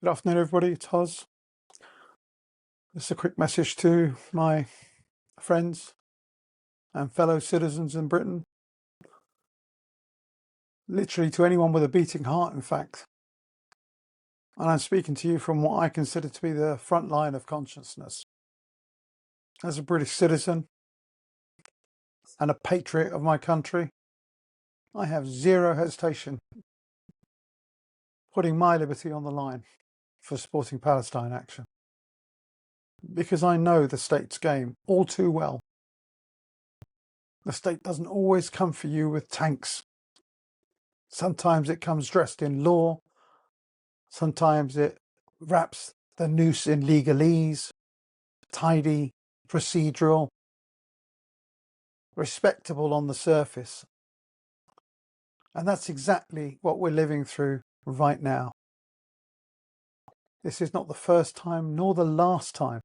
Good afternoon, everybody. It's Hoz. This is a quick message to my friends and fellow citizens in Britain. Literally to anyone with a beating heart, in fact. And I'm speaking to you from what I consider to be the front line of consciousness. As a British citizen and a patriot of my country, I have zero hesitation putting my liberty on the line for supporting Palestine action. Because I know the state's game all too well. The state doesn't always come for you with tanks. Sometimes it comes dressed in law. Sometimes it wraps the noose in legalese, tidy, procedural, respectable on the surface. And that's exactly what we're living through right now. This is not the first time nor the last time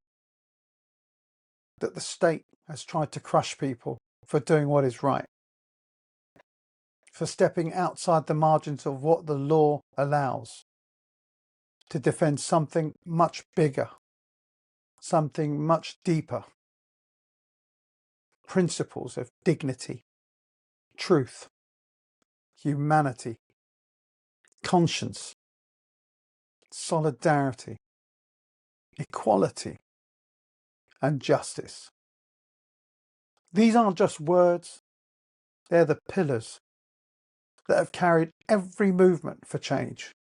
that the state has tried to crush people for doing what is right, for stepping outside the margins of what the law allows, to defend something much bigger, something much deeper. Principles of dignity, truth, humanity, conscience, solidarity, equality, and justice. These aren't just words, they're the pillars that have carried every movement for change,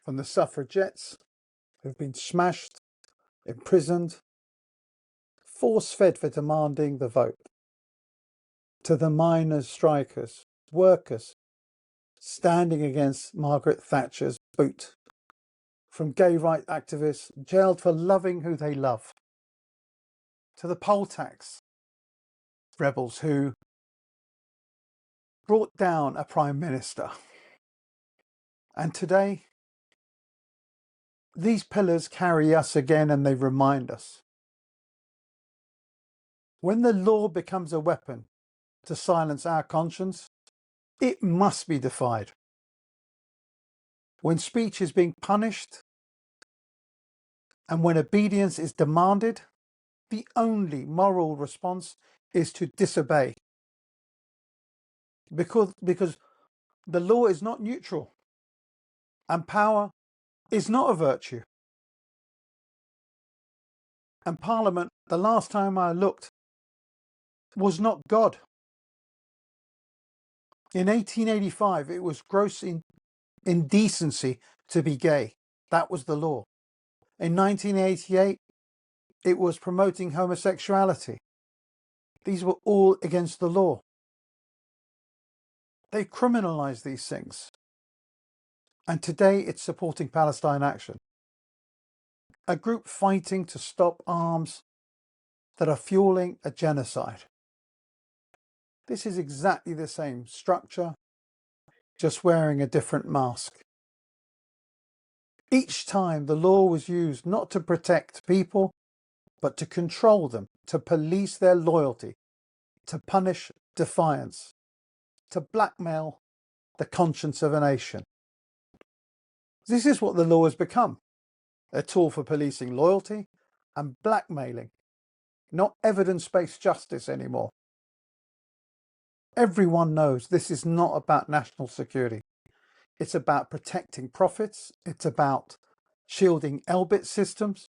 from the suffragettes who've been smashed, imprisoned, force-fed for demanding the vote, to the miners' strikers, workers standing against Margaret Thatcher's boot, from gay rights activists jailed for loving who they love, to the poll tax rebels who brought down a prime minister. And today, these pillars carry us again, and they remind us. When the law becomes a weapon to silence our conscience, it must be defied. When speech is being punished and when obedience is demanded, the only moral response is to disobey. Because the law is not neutral and power is not a virtue. And Parliament, the last time I looked, was not God. In 1885, it was gross indecency to be gay. That was the law. In 1988, it was promoting homosexuality. These were all against the law. They criminalised these things. And today it's supporting Palestine action. A group fighting to stop arms that are fueling a genocide. This is exactly the same structure, just wearing a different mask. Each time the law was used not to protect people, but to control them, to police their loyalty, to punish defiance, to blackmail the conscience of a nation. This is what the law has become, a tool for policing loyalty and blackmailing, not evidence-based justice anymore. Everyone knows this is not about national security. It's about protecting profits. It's about shielding Elbit systems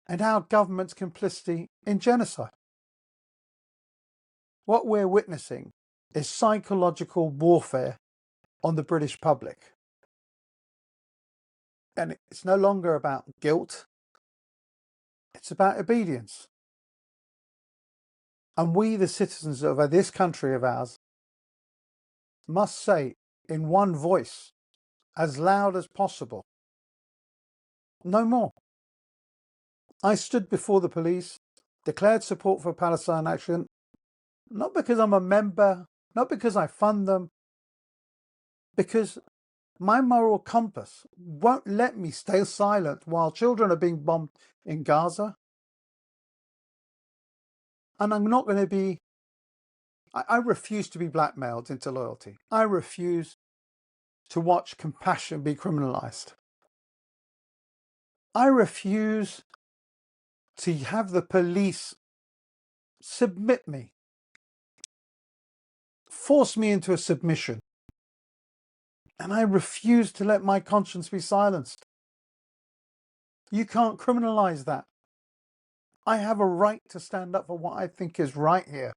and our government's complicity in genocide. What we're witnessing is psychological warfare on the British public. And it's no longer about guilt. It's about obedience. And we, the citizens of this country of ours, must say in one voice, as loud as possible, no more. I stood before the police, declared support for Palestine action, not because I'm a member, not because I fund them, because my moral compass won't let me stay silent while children are being bombed in Gaza. And I'm not going to be, I refuse to be blackmailed into loyalty. I refuse to watch compassion be criminalised. I refuse to have the police submit me, force me into a submission. And I refuse to let my conscience be silenced. You can't criminalise that. I have a right to stand up for what I think is right here.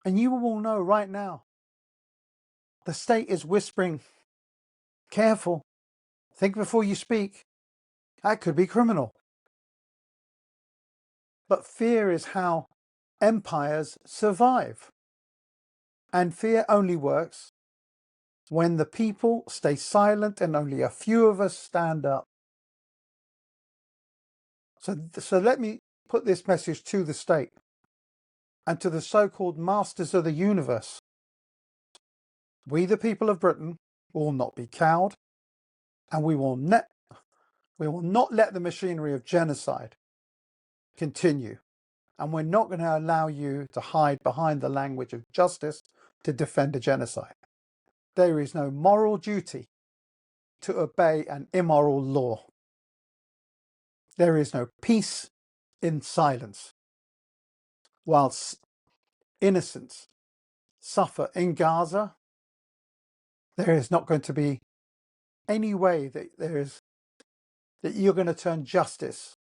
And you will know right now, the state is whispering, careful, think before you speak. That could be criminal. But fear is how empires survive. And fear only works when the people stay silent and only a few of us stand up. So let me put this message to the state and to the so-called masters of the universe. We, the people of Britain, will not be cowed, and we will not let the machinery of genocide continue. And we're not going to allow you to hide behind the language of justice to defend a genocide. There is no moral duty to obey an immoral law. There is no peace in silence. Whilst innocents suffer in Gaza, there is not going to be any way that you're going to turn justice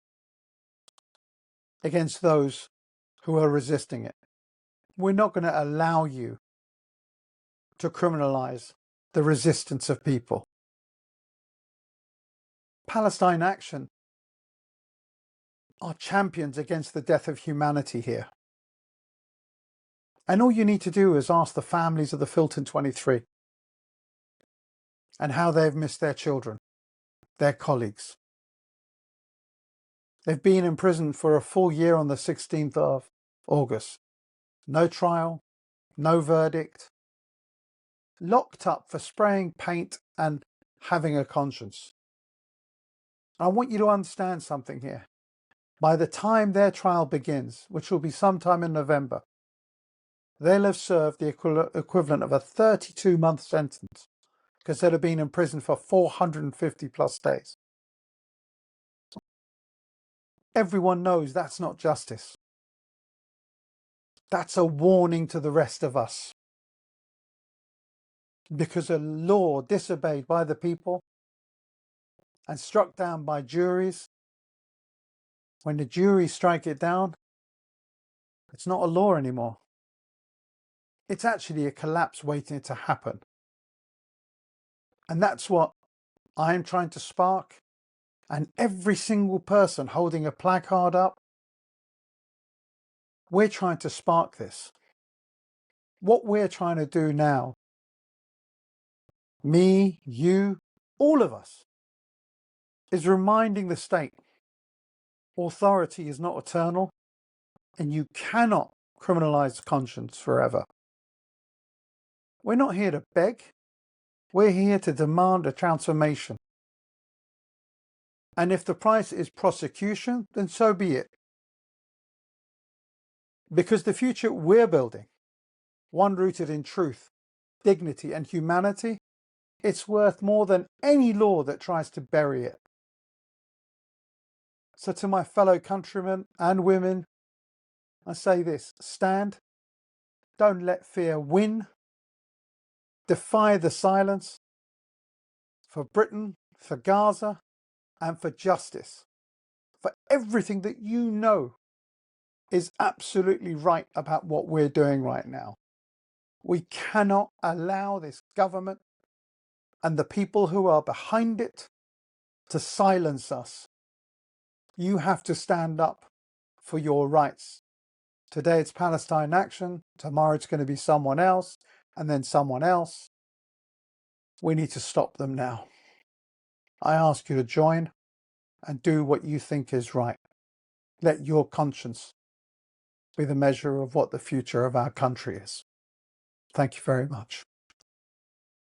against those who are resisting it. We're not going to allow you to criminalize the resistance of people. Palestine Action are champions against the death of humanity here. And all you need to do is ask the families of the Filton 23 and how they've missed their children, their colleagues. They've been in prison for a full year on the 16th of August. No trial, no verdict. Locked up for spraying paint and having a conscience. I want you to understand something here. By the time their trial begins, which will be sometime in November, they'll have served the equivalent of a 32-month sentence because they'll have been in prison for 450 plus days. Everyone knows that's not justice. That's a warning to the rest of us. Because a law disobeyed by the people and struck down by juries, when the juries strike it down, it's not a law anymore. It's actually a collapse waiting to happen. And that's what I'm trying to spark. And every single person holding a placard up, we're trying to spark this. What we're trying to do now, me, you, all of us, is reminding the state authority is not eternal and you cannot criminalize conscience forever. We're not here to beg. We're here to demand a transformation. And if the price is prosecution, then so be it. Because the future we're building, one rooted in truth, dignity and humanity, it's worth more than any law that tries to bury it. So to my fellow countrymen and women, I say this: stand, don't let fear win, defy the silence for Britain, for Gaza, and for justice, for everything that you know is absolutely right about what we're doing right now. We cannot allow this government and the people who are behind it to silence us. You have to stand up for your rights. Today it's Palestine Action, tomorrow it's going to be someone else, and then someone else. We need to stop them now. I ask you to join and do what you think is right. Let your conscience be the measure of what the future of our country is. Thank you very much.